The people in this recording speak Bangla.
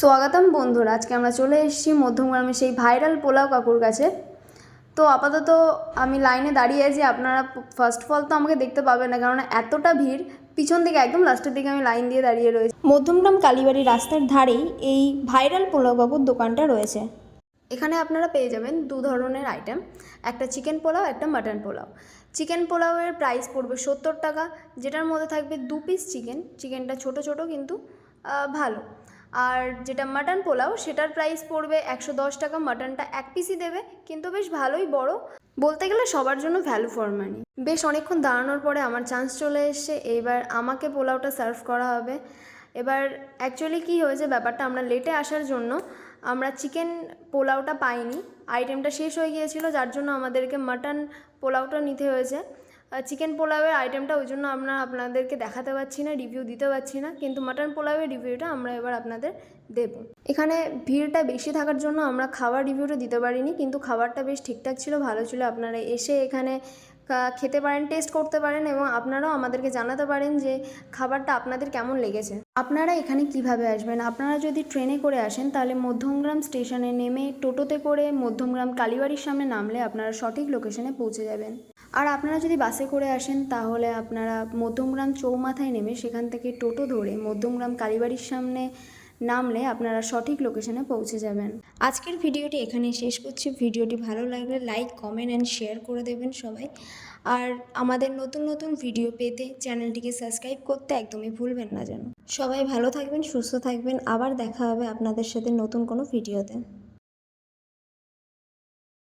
স্বাগতম বন্ধুরা, আজকে আমরা চলে এসেছি মধ্যমগ্রামে সেই ভাইরাল পোলাও কাকুর কাছে। তো আপাতত আমি লাইনে দাঁড়িয়ে আছি। আপনারা ফার্স্ট অফ অল তো আমাকে দেখতে পাবেন না, কারণ এতটা ভিড়। পিছন দিকে একদম লাস্টের দিকে আমি লাইন দিয়ে দাঁড়িয়ে রয়েছি। মধ্যমগ্রাম কালীবাড়ি রাস্তার ধারেই এই ভাইরাল পোলাও কাকুর দোকানটা রয়েছে। এখানে আপনারা পেয়ে যাবেন দু ধরনের আইটেম, একটা চিকেন পোলাও, একটা মাটন পোলাও। চিকেন পোলাওয়ের প্রাইস পড়বে 70 টাকা, যেটার মধ্যে থাকবে 2 পিস চিকেনটা ছোট ছোট কিন্তু ভালো। আর যেটা মাটন পোলাও সেটার প্রাইস পড়বে 110 টাকা। মাটনটা 1 পিসই দেবে, কিন্তু বেশ ভালোই বড়, বলতে গেলে সবার জন্য ভ্যালু ফর মানি। বেশ অনেকক্ষণ দাঁড়ানোর পরে আমার চান্স চলে এসছে। এইবার আমাকে পোলাওটা সার্ভ করা হবে। এবার অ্যাকচুয়ালি কী হয়েছে ব্যাপারটা, আমরা লেটে আসার জন্য আমরা চিকেন পোলাওটা পাইনি, আইটেমটা শেষ হয়ে গিয়েছিল, যার জন্য আমাদেরকে মাটন পোলাওটা নিতে হয়েছে। চিকেন পোলাওয়ের আইটেমটা ওই জন্য আমরা আপনাদেরকে দেখাতে পারছি না, রিভিউ দিতে পারছি না, কিন্তু মাটন পোলাওয়ের রিভিউটা আমরা এবার আপনাদের দেব। এখানে ভিড়টা বেশি থাকার জন্য আমরা খাবার রিভিউটা দিতে পারিনি, কিন্তু খাবারটা বেশ ঠিকঠাক ছিল, ভালো ছিল। আপনারা এসে এখানে খেতে পারেন, টেস্ট করতে পারেন, এবং আপনারাও আমাদেরকে জানাতে পারেন যে খাবারটা আপনাদের কেমন লেগেছে। আপনারা এখানে কিভাবে আসবেন? আপনারা যদি ট্রেনে করে আসেন তাহলে মধ্যমগ্রাম স্টেশনে নেমে টোটোতে করে মধ্যমগ্রাম কালীবাড়ির সামনে নামলে আপনারা সঠিক লোকেশনে পৌঁছে যাবেন। আর আপনারা যদি বাসে করে আসেন তাহলে আপনারা মধ্যমগ্রাম চৌমাথায় নেমে সেখান থেকে টোটো ধরে মধ্যমগ্রাম কালীবাড়ির সামনে নামলে আপনারা সঠিক লোকেশনে পৌঁছে যাবেন। আজকের ভিডিওটি এখানে শেষ করছি। ভিডিওটি ভালো লাগলে লাইক, কমেন্ট অ্যান্ড শেয়ার করে দেবেন সবাই। আর আমাদের নতুন নতুন ভিডিও পেতে চ্যানেলটিকে সাবস্ক্রাইব করতে একদমই ভুলবেন না যেন। সবাই ভালো থাকবেন, সুস্থ থাকবেন। আবার দেখা হবে আপনাদের সাথে নতুন কোনো ভিডিওতে।